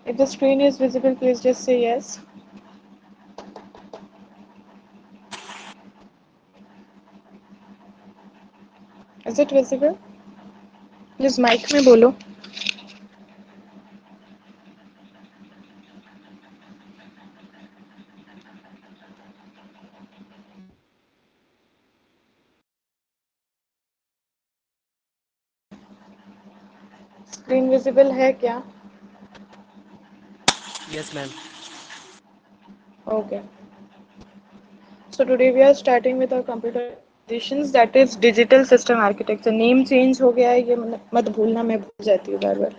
If the screen is visible, please just say yes. Is it visible? Please mic में बोलो. Screen visible है क्या? Yes, ma'am. Okay. So today we are starting with our computer applications, that is digital system architecture. Name change हो गया है, ये मत भूलना, मैं भूल जाती हूँ बार बार.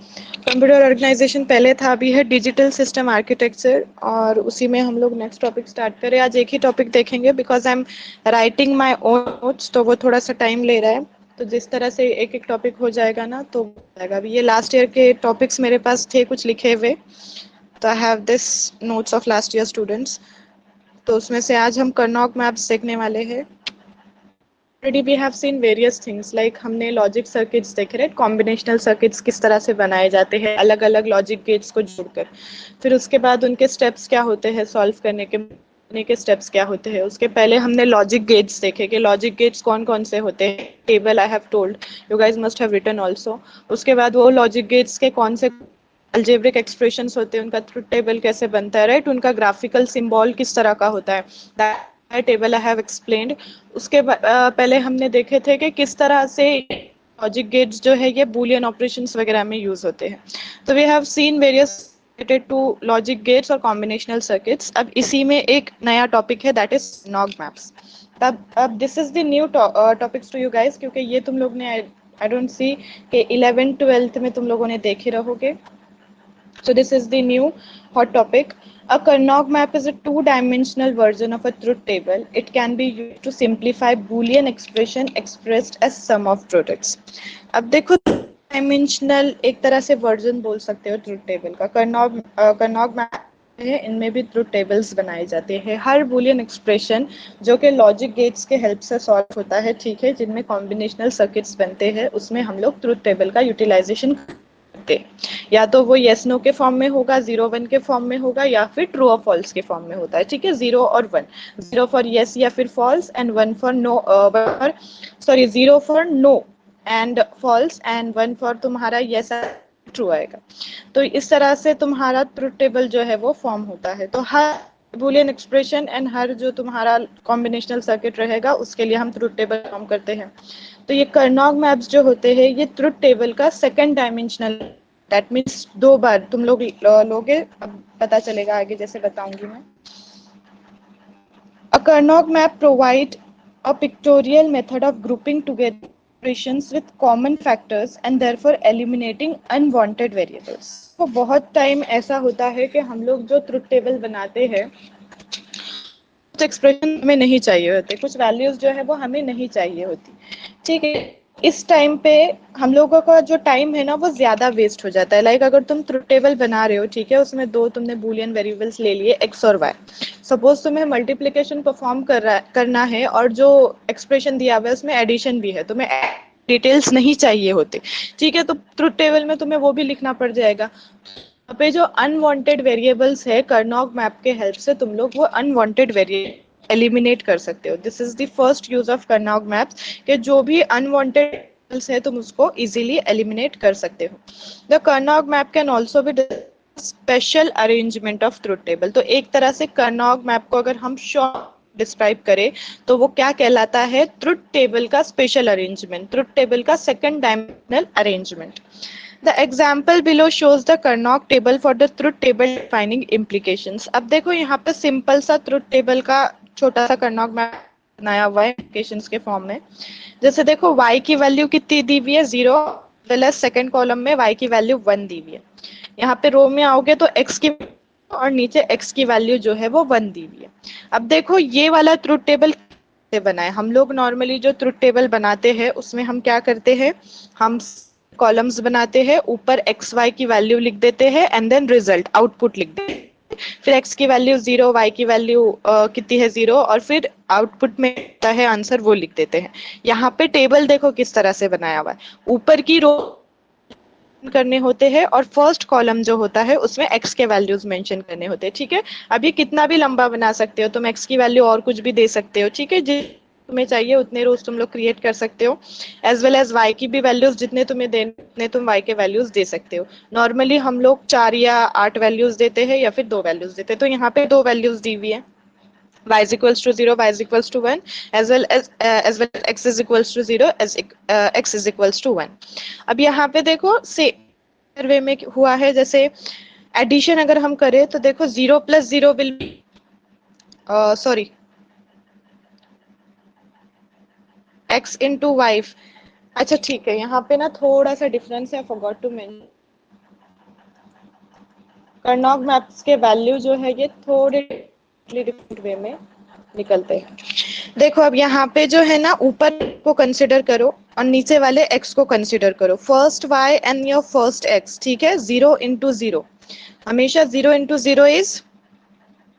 कंप्यूटर ऑर्गेनाइजेशन पहले था, अभी है डिजिटल सिस्टम आर्किटेक्चर, और उसी में हम लोग नेक्स्ट टॉपिक स्टार्ट करें. आज एक ही टॉपिक देखेंगे because I am writing my own notes, तो वो थोड़ा सा टाइम ले रहा है. तो जिस तरह से एक एक टॉपिक हो जाएगा ना तो हो जाएगा. अभी ये लास्ट ईयर के टॉपिक्स मेरे पास थे कुछ लिखे हुए, तो I have this notes of last year students. तो उसमें से आज हम कर्नौग मैप्स देखने वाले हैं. Already we have seen various things, like हमने लॉजिक सर्किट्स देखे रहे, कॉम्बिनेशनल सर्किट्स किस तरह से बनाए जाते हैं अलग अलग लॉजिक गेट्स को जोड़कर. फिर उसके बाद उनके स्टेप्स क्या होते हैं सॉल्व करने के स्टेप्स क्या होते हैं. उसके पहले हमने लॉजिक गेट्स देखे कि लॉजिक गेट्स कौन कौन से होते हैं. Table I have told, you guys must have written also. उसके बाद वो लॉजिक गेट्स के कौन से अल्जेब्रिक एक्सप्रेशंस होते हैं, उनका ट्रुथ टेबल कैसे बनता है, राइट, उनका ग्राफिकल सिंबल किस तरह का होता है, that table I have explained. उसके पहले हमने देखे थे कि किस तरह से लॉजिक गेट्स जो है ये बूलियन ऑपरेशंस वगैरह में यूज होते हैं. तो we have seen various related to logic gates और कॉम्बिनेशनल सर्किट्स. अब इसी में एक नया टॉपिक है, दैट इज नॉग मैप्स. अब this is the new topics to you guys, क्योंकि ये तुम लोग ने आई डोंट सी कि 11th 12th में तुम लोगों ने देखे रहोगे. So this is the new hot topic. A Karnaug map is a two-dimensional version of a truth table. It can be used to simplify Boolean expression expressed as sum of products. अब देखो dimensional एक तरह से version बोल सकते हो truth table का. कर्नौग map है, इनमें भी ट्रुथ टेबल्स बनाए जाते हैं. हर बूलियन एक्सप्रेशन जो कि लॉजिक गेट्स के हेल्प से सॉल्व होता है, ठीक है, जिनमें कॉम्बिनेशनल सर्किट्स बनते हैं, उसमें हम लोग ट्रुथ टेबल का यूटिलाइजेशन करते हैं. या तो वो येस नो के फॉर्म में होगा, 0 1 के फॉर्म में होगा, या फिर ट्रू और फॉल्स के फॉर्म में होता है. ठीक है, 0 और 1, 0 फॉर येस या फिर false, and 1 for no, sorry 0 for no and false, and 1 for तुम्हारा येस ट्रू आएगा. तो इस तरह से तुम्हारा ट्रुथ टेबल जो है वो फॉर्म होता है. तो हर बूलियन एक्सप्रेशन एंड हर जो तुम्हारा कॉम्बिनेशनल सर्किट रहेगा उसके लिए हम ट्रुथ टेबल फॉर्म करते हैं. तो ये कर्नौग मैप्स जो होते हैं ये ट्रुथ टेबल का सेकंड डायमेंशनल, दैट मीन्स दो बार तुम लोग लोगे. अब पता चलेगा आगे जैसे बताऊंगी मैं. A Karnaug map provide a pictorial method of grouping together expressions with common factors and therefore eliminating unwanted variables. तो बहुत टाइम ऐसा होता है कि हम लोग जो ट्रुथ टेबल बनाते हैं कुछ एक्सप्रेशन हमें नहीं चाहिए होते, कुछ वैल्यूज जो है वो हमें नहीं चाहिए होती. ठीक है, इस टाइम पे हम लोगों का जो टाइम है ना वो ज्यादा वेस्ट हो जाता है. लाइक अगर तुम ट्रुथ टेबल बना रहे हो, ठीक है, उसमें दो तुमने बूलियन वेरिएबल्स ले लिए एक्स और वाई. सपोज तुम्हें मल्टीप्लिकेशन परफॉर्म करना है और जो एक्सप्रेशन दिया हुआ है उसमें एडिशन भी है, तुम्हें डिटेल्स नहीं चाहिए होते. ठीक है, तो ट्रुथ टेबल में तुम्हें वो भी लिखना पड़ जाएगा. यहाँ पे जो अनवांटेड वेरिएबल्स है, कर्नौग मैप के हेल्प से तुम लोग वो अनवांटेड वेरिएबल एलिमिनेट कर सकते हो. This is the first use of Karnaugh maps, कि जो भी अनवांटेड वेरिएबल्स है तुम उसको इजीली एलिमिनेट कर सकते हो. The Karnaugh map can also be special arrangement of truth table. तो एक तरह से कर्नौग मैप को अगर हम शॉर्ट डिस्क्राइब करें तो वो क्या कहलाता है, ट्रुथ टेबल का स्पेशल अरेंजमेंट, ट्रुथ टेबल का second dimensional arrangement. The example below shows the Karnaug table for the truth table defining implications. अब देखो यहाँ पे सिंपल सा ट्रुथ टेबल का छोटा सा कर्नौग मैप बनाया हुआ है implications के फॉर्म में. जैसे देखो y की वैल्यू कितनी दी हुई है, 0, प्लस सेकंड कॉलम में y की वैल्यू 1 दी हुई है. यहाँ पे रो में आओगे तो x की और नीचे x की वैल्यू जो है वो 1 दी हुई है. अब देखो ये वाला ट्रुथ टेबल कैसे बना है. हम लोग नॉर्मली जो ट्रुथ टेबल बनाते हैं उसमें हम क्या करते हैं, हम कॉलम्स बनाते हैं, ऊपर एक्स वाई की वैल्यू लिख देते हैं एंड देन रिजल्ट आउटपुट लिख देते हैं. फिर एक्स की वैल्यू 0, वाई की वैल्यू कितनी है 0, और फिर आउटपुट में आता है आंसर वो लिख देते हैं. यहाँ पे टेबल देखो किस तरह से बनाया हुआ है. ऊपर की रो करने होते हैं और फर्स्ट कॉलम जो होता है उसमें एक्स के वैल्यूज मेंशन करने होते हैं, ठीक है। अब ये कितना भी लंबा बना सकते हो तुम, एक्स की वैल्यू और कुछ भी दे सकते हो, ठीक है, तुम्हें चाहिए उतने रोज तुम लोग क्रिएट कर सकते हो। एज वेल एज वाई की भी वैल्यूज जितने तुम्हें देने उतने तुम वाई के वैल्यूज दे सकते हो। नॉर्मली हम लोग 4 या 8 वैल्यूज देते हैं या फिर 2 वैल्यूज देते हैं, तो यहाँ पे 2 वैल्यूज दी हुई है, y is equals to 0, y is equals to 1, as well as x is equals to 0, as x is equals to 1। अब यहाँ पे देखो से वे में हुआ है, जैसे एडिशन अगर हम करें तो देखो 0 plus 0 will be, sorry, x into y. अच्छा ठीक है, यहाँ पे ना थोड़ा सा डिफरेंस है, फॉरगॉट टू मेंशन। कर्नॉग मैप्स के वैल्यू जो है ये थोड़े डिफरेंट वे में निकलते हैं। देखो अब यहाँ पे जो है ना, ऊपर को कंसिडर करो और नीचे वाले x को कंसिडर करो, first y and your first x, ठीक है। 0 इंटू 0, हमेशा 0 इंटू 0 इज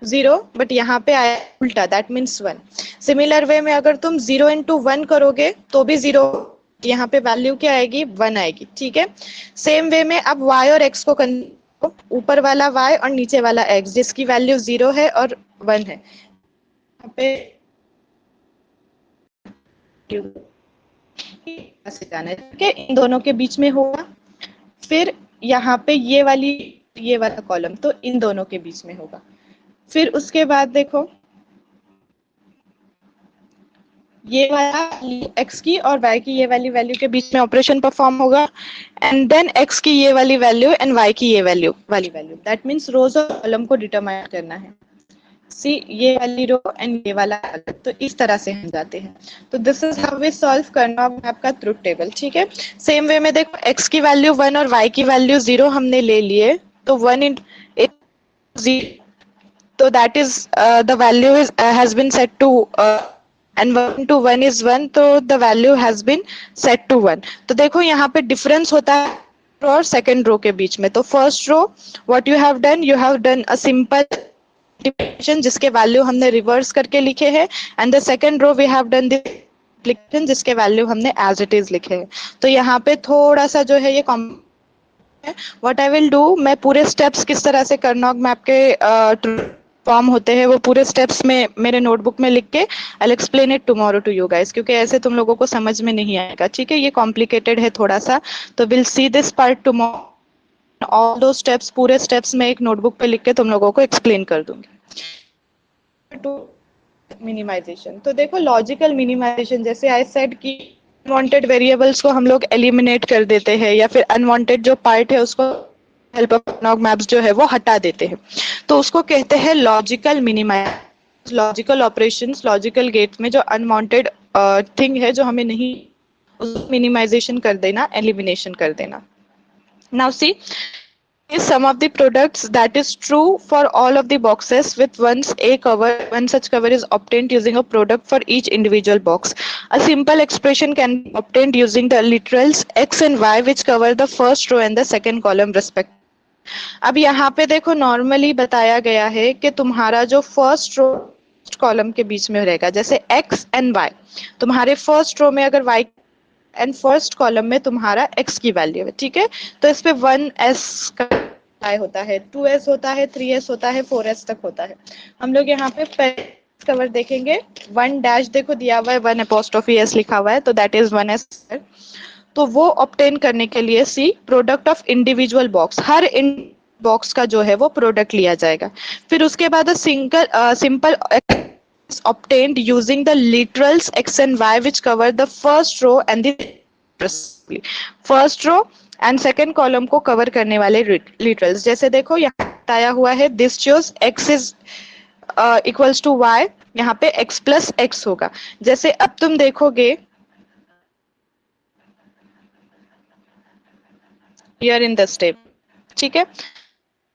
0, बट यहाँ पे आया उल्टा, दैट मीन्स 1। सिमिलर वे में अगर तुम 0 इंटू 1 करोगे तो भी 0, यहाँ पे वैल्यू क्या आएगी, 1 आएगी, ठीक है। सेम वे में अब y और x को ऊपर वाला y और नीचे वाला x जिसकी वैल्यू 0 है और 1 है, यहाँ पे ऐसे जाना है, ठीक है, इन दोनों के बीच में होगा। फिर यहाँ पे ये वाला कॉलम तो इन दोनों के बीच में होगा। फिर उसके बाद देखो ये वाला x की और y की ये वाली वैल्यू के बीच में ऑपरेशन परफॉर्म होगा, एंड देन x की ये वाली वैल्यू एंड y की ये वाली वैल्यू, दैट मीन्स रोज और कॉलम को डिटरमाइन करना है। सी ये वाली रो एंड ये वाला अलग, तो इस तरह से हम जाते हैं। तो this is how we solve Karnaugh map का ट्रुथ टेबल, ठीक है। सेम वे में देखो x की वैल्यू 1 और y की वैल्यू 0 हमने ले लिए, तो 1 इन 0, तो that is the value is has been set to and 1 to 1 is 1, तो the value has been set to 1। तो देखो यहाँ पे डिफरेंस होता है और सेकेंड रो के बीच में। तो first row what you have done a simple जिसके वैल्यू हमने रिवर्स करके लिखे हैं, and the second row we have done this जिसके वैल्यू हमने एज इट इज लिखे हैं। तो यहाँ पे थोड़ा सा जो है ये व्हाट आई विल डू, मैं पूरे स्टेप्स किस तरह से कर्नॉग मैप के फॉर्म होते हैं वो पूरे स्टेप्स में मेरे नोटबुक में लिख के I explain it tomorrow to you guys, क्योंकि ऐसे तुम लोगों को समझ में नहीं आएगा, ठीक है, ये कॉम्प्लिकेटेड है थोड़ा सा। तो will see this part tomorrow, all दो स्टेप्स पूरे स्टेप्स में एक नोटबुक पे लिख के तुम लोगों को एक्सप्लेन कर दूंगी। टू मिनिमाइजेशन, तो देखो लॉजिकल मिनिमाइजेशन, जैसे आई सेड कि अनवांटेड वेरिएबल्स को हम लोग एलिमिनेट कर देते हैं या फिर अनवांटेड जो पार्ट है उसको हेल्प ऑफ कर्नॉग मैप्स जो है वो हटा देते हैं, तो उसको कहते हैं logical minimize. Logical operations, logical gates में जो अनवांटेड थिंग है जो हमें नहीं, उसको मिनिमाइजेशन कर देना, एलिमिनेशन कर देना। Now see is some of the products that is true for all of the boxes with once a cover. One such cover is obtained using a product for each individual box. A simple expression can be obtained using the literals x and y which cover the first row and the second column respect. अब यहाँ पे देखो normally बताया गया है कि तुम्हारा जो फर्स्ट रो कॉलम के बीच में रहेगा, जैसे x एंड y, तुम्हारे फर्स्ट रो में अगर y एंड फर्स्ट कॉलम में तुम्हारा x की वैल्यू है, ठीक है, तो इस पे 1s का होता है, 2s होता है, 3s होता है, 4s तक होता है। हम लोग यहाँ पे कवर देखेंगे, 1 डैश देखो दिया हुआ है, 1 अपोस्ट्रोफी s लिखा हुआ है, तो दैट इज 1s। तो वो ऑब्टेन करने के लिए C product of individual box, हर बॉक्स का जो है वो प्रोडक्ट लिया जाएगा। फिर उसके बाद simple obtained using the literals x and y which cover the first row and the first row and second column को कवर करने वाले literals। जैसे देखो यहाँ बताया हुआ है this shows x is equals to y, यहाँ पे x plus x होगा। जैसे अब तुम देखोगे here in the step, ठीक है,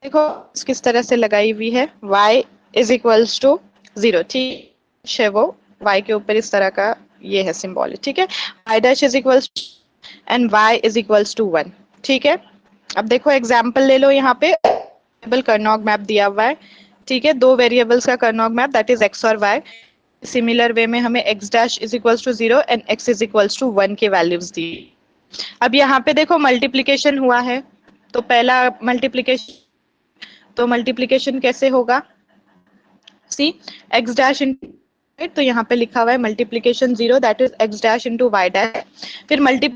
देखो किस तरह से लगाई हुई है, y is equals to 0, ठीक है, वो y के ऊपर इस तरह का ये है सिंबल, ठीक है, y dash is equals and y is equals to 1, ठीक है। अब देखो एग्जांपल ले लो, यहाँ पे वेरिएबल कर्नॉग मैप दिया हुआ है, ठीक है, दो वेरिएबल्स का कर्नॉग मैप दैट इज x और y। सिमिलर वे में हमें x dash is equals to 0 and x is equals to 1 के वैल्यूज दी, अब यहाँ पे देखो मल्टीप्लीकेशन हुआ है, तो पहला मल्टीप्लीकेशन, तो मल्टीप्लीकेशन कैसे होगा, सी एक्स डैश इंटू, तो यहाँ पे लिखा हुआ है multiplication 0 that is x dash into y dash, फिर मल्टी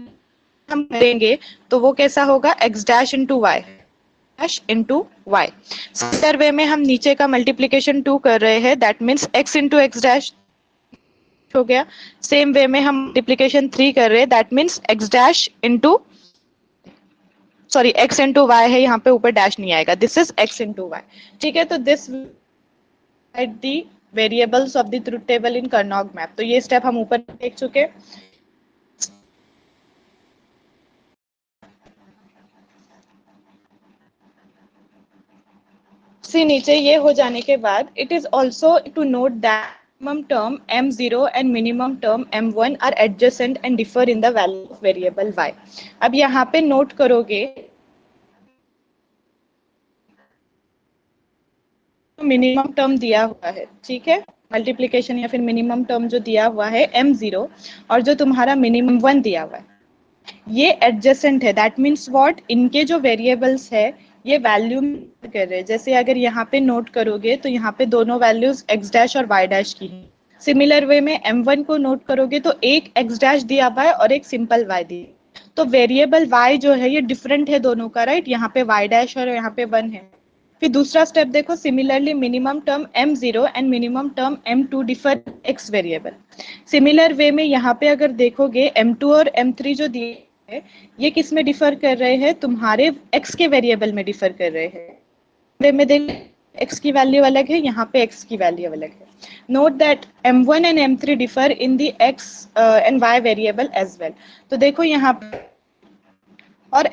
हम करेंगे तो वो कैसा होगा x dash into y dash into y. Similar way में हम नीचे का मल्टीप्लीकेशन 2 कर रहे हैं, that means x into x dash हो गया। सेम वे में हम मल्टीप्लीकेशन 3 कर रहे हैं, that means X dash into, sorry X into Y है, यहाँ पे ऊपर डैश नहीं आएगा, this is X into Y. ठीक है, तो this at the variables of the truth table in Karnaugh map. तो ये स्टेप हम ऊपर देख चुके। सी नीचे ये हो जाने के बाद it is also to note that minimum term m0 and minimum term m1 are adjacent and differ in the value of variable y। अब यहाँ पे नोट करोगे मिनिमम टर्म दिया हुआ है, ठीक है, मल्टीप्लीकेशन या फिर मिनिमम टर्म जो दिया हुआ है m0 और जो तुम्हारा मिनिमम 1 दिया हुआ है ये एडजेसेंट है, दैट मीन्स व्हाट, इनके जो वेरिएबल्स है ये वैल्यू कर रहे हैं। जैसे अगर यहाँ पे नोट करोगे तो यहाँ पे दोनों वैल्यूज एक्स डैश और वाई डैश की है। सिमिलर वे में m1 को नोट करोगे तो एक एक्स डैश दिया हुआ है और एक सिंपल वाई दिया, तो वेरिएबल y जो है ये डिफरेंट है दोनों का, राइट, यहाँ पे वाई डैश और यहाँ पे 1 है। फिर दूसरा स्टेप देखो, similarly minimum term m0 and minimum term m2 differ x variable. Similar way में यहाँ पे अगर देखोगे m2 और m3 जो दिए है ये किस में डिफर कर रहे हैं, तुम्हारे x के वेरिएबल में डिफर कर रहे हैं। वे में देख x की वैल्यू अलग है, यहाँ पे x की वैल्यू अलग है। Note that m1 and m3 differ in the x and y variable as well. तो देखो यहाँ पे और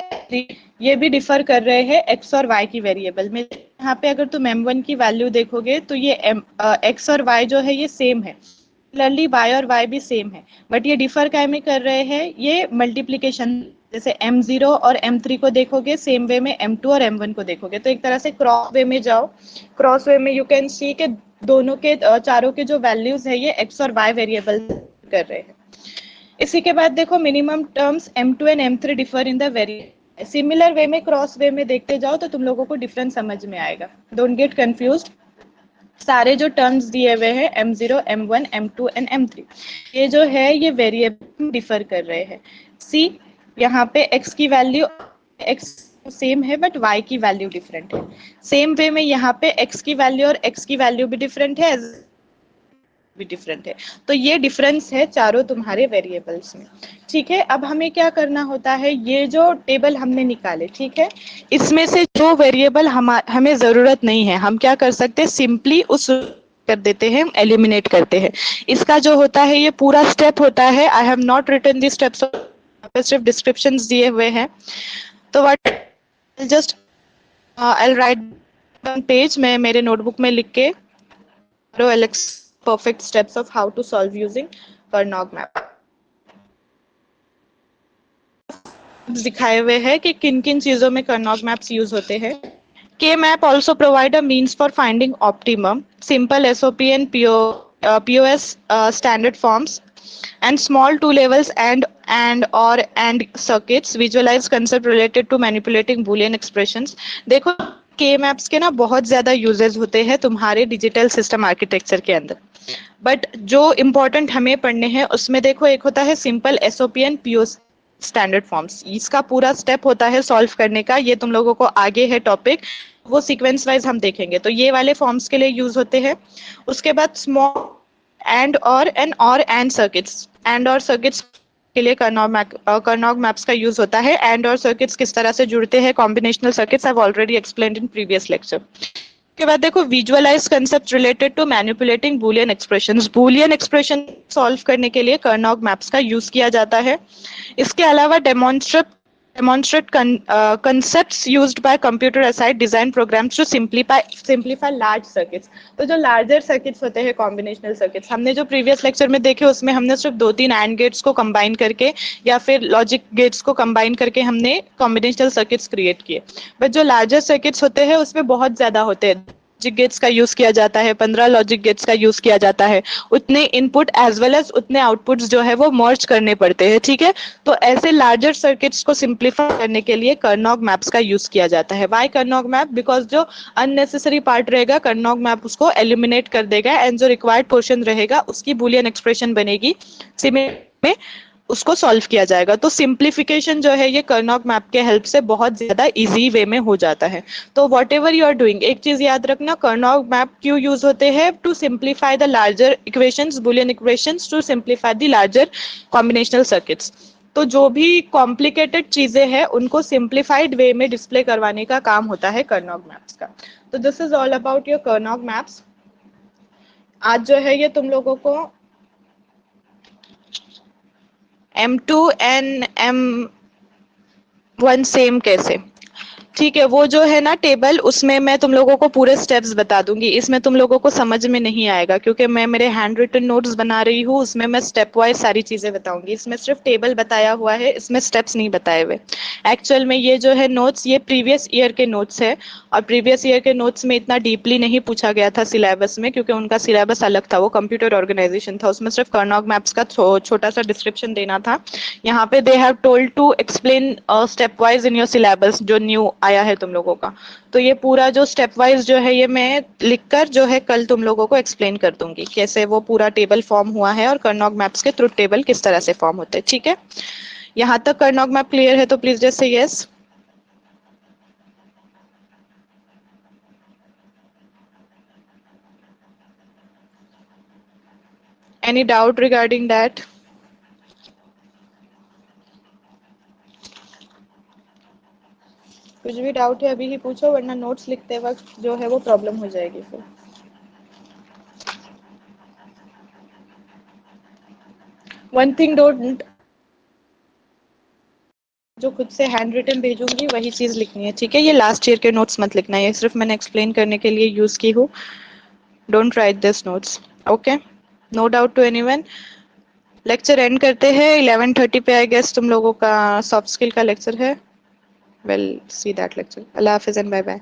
ये भी डिफर कर रहे हैं x और y की वेरिएबल में। यहाँ पे अगर तुम m1 की वैल्यू देखोगे तो ये x और y जो है ये सेम है, सिमिलरली y और y भी सेम है, बट ये डिफर क्या में कर रहे हैं, ये मल्टीप्लीकेशन। जैसे m0 और m3 को देखोगे सेम वे में m2 और m1 को देखोगे, तो एक तरह से क्रॉस वे में जाओ। क्रॉस वे में यू कैन सी के दोनों के चारों के जो वैल्यूज है ये x और y वेरिएबल कर रहे हैं। इसी के बाद देखो minimum terms m2 and m3 differ in the very similar way में, क्रॉस वे में देखते जाओ तो तुम लोगों को डिफरेंस समझ में आएगा, डोंट गेट कंफ्यूज्ड। सारे जो टर्म्स दिए हुए हैं m0, m1, m2 and m3 ये जो है ये वेरिएबल डिफर कर रहे हैं। सी यहाँ पे x की वैल्यू x सेम है बट y की वैल्यू डिफरेंट है। सेम वे में यहाँ पे x की वैल्यू और x की वैल्यू भी डिफरेंट है, भी डिफरेंट है। तो ये डिफरेंस है चारों तुम्हारे वेरिएबल्स में। ठीक है, अब हमें क्या करना होता है, ये जो टेबल हमने निकाले, ठीक है, इसमें से जो वेरिएबल हमें जरूरत नहीं है हम क्या कर सकते हैं, सिंपली उस कर देते हैं, एलिमिनेट करते हैं। इसका जो होता है ये पूरा स्टेप होता है, I have not written the steps, सिर्फ डिस्क्रिप्शंस दिए हुए हैं। तो what just I write on page, मैं मेरे नोटबुक में लिख के Alex perfect steps of how to solve using Karnaug map दिखाए हुए हैं कि किन किन चीजों में Karnaug maps यूज होते हैं। K map also provide a means for finding optimum, simple SOP and POS standard forms and small two levels and or and circuits visualize concept related to manipulating boolean expressions। देखो के maps के ना बहुत ज्यादा uses होते हैं तुम्हारे digital system architecture के अंदर, बट जो इम्पोर्टेंट हमें पढ़ने हैं उसमें देखो एक होता है simple SOP and PO standard forms. इसका पूरा स्टेप होता है सॉल्व करने का, ये तुम लोगों को आगे है टॉपिक, वो सीक्वेंस वाइज हम देखेंगे। तो ये वाले फॉर्म्स के लिए यूज होते हैं। उसके बाद स्मॉल एंड और एंड सर्किट्स, एंड और सर्किट्स के लिए कर्नॉग मैप्स का यूज होता है। एंड और सर्किट्स किस तरह से जुड़ते हैं, combinational circuits I have already explained in previous lecture. के बाद देखो visualize concept related to manipulating Boolean expressions. Boolean expression solve करने के लिए कर्नॉग मैप्स का यूज किया जाता है। इसके अलावा demonstrate concepts used by computer aided design programs to simplify large circuits। तो जो larger circuits होते हैं कॉम्बिनेशनल सर्किट्स, हमने जो प्रीवियस लेक्चर में देखे उसमें हमने सिर्फ 2-3 एंड गेट्स को कंबाइन करके या फिर लॉजिक गेट्स को कंबाइन करके हमने कॉम्बिनेशनल सर्किट्स क्रिएट किए, बट जो लार्जर सर्किट्स होते हैं उसमें बहुत ज्यादा होते हैं, गेट्स का यूज किया जाता है, 15 लॉजिक गेट्स का यूज किया जाता है, उतने इनपुट एज वेल एज उतने आउटपुट्स जो है वो मर्ज करने पड़ते हैं, ठीक है। तो ऐसे लार्जर सर्किट्स को सिंप्लीफाई करने के लिए कर्नॉग मैप्स का यूज किया जाता है। Why Karnaugh map? बिकॉज जो अननेसेसरी पार्ट रहेगा कर्नॉग मैप उसको एलिमिनेट कर देगा एंड जो रिक्वायर्ड पोर्शन रहेगा उसकी बूलियन एक्सप्रेशन बनेगी, सिमिलर में उसको सॉल्व किया जाएगा। तो सिंप्लीफिकेशन जो है ये कर्नॉग मैप के हेल्प से बहुत ज्यादा इजी वे में हो जाता है। तो whatever you are doing, एक चीज याद रखना, कर्नॉग मैप क्यों यूज होते हैं? To simplify the larger equations, Boolean equations, to simplify the larger combinational circuits. तो जो भी कॉम्प्लिकेटेड चीजें हैं उनको सिंप्लीफाइड वे में डिस्प्ले करवाने का काम होता है कर्नॉग मैप्स का। तो this is all about your Karnaugh maps. आज जो है ये तुम लोगों को M2 एंड M1 सेम कैसे, ठीक है, वो जो है ना टेबल, उसमें मैं तुम लोगों को पूरे स्टेप्स बता दूंगी। इसमें तुम लोगों को समझ में नहीं आएगा क्योंकि मैं मेरे हैंड रिटन नोट्स बना रही हूँ, उसमें मैं स्टेप वाइज सारी चीजें बताऊंगी। इसमें सिर्फ टेबल बताया हुआ है, इसमें स्टेप्स नहीं बताए हुए। एक्चुअल में ये जो है नोट्स, ये प्रीवियस ईयर के नोट्स है, और प्रीवियस ईयर के नोट्स में इतना डीपली नहीं पूछा गया था सिलेबस में, क्योंकि उनका सिलेबस अलग था, वो कंप्यूटर ऑर्गेनाइजेशन था, उसमें सिर्फ कर्नॉग मैप्स का छोटा सा डिस्क्रिप्शन देना था। यहाँ पे they have told to explain stepwise in your syllabus, जो न्यू आया है तुम लोगों का। तो ये पूरा जो स्टेप वाइज जो है ये मैं लिखकर जो है कल तुम लोगों को एक्सप्लेन कर दूंगी कैसे वो पूरा टेबल फॉर्म हुआ है और कर्नॉग मैप्स के ट्रुथ टेबल किस तरह से फॉर्म होते हैं, ठीक है। यहाँ तक कर्नॉग मैप क्लियर है तो please just say yes. Any doubt regarding that? कुछ भी डाउट है अभी ही पूछो, वरना नोट्स लिखते वक्त जो है वो प्रॉब्लम हो जाएगी फिर। वन थिंग डोंट, जो खुद से हैंड रिटन भेजूंगी वही चीज लिखनी है, ठीक है। ये लास्ट ईयर के नोट्स मत लिखना, ये सिर्फ मैंने एक्सप्लेन करने के लिए यूज की हूँ। Don't write this notes, okay. No doubt to anyone. Lecture end करते हैं 11:30 पे। आई गेस तुम लोगों का सॉफ्ट स्किल का लेक्चर है। Well see that lecture. अल्लाह हाफिज एंड बाय बाय।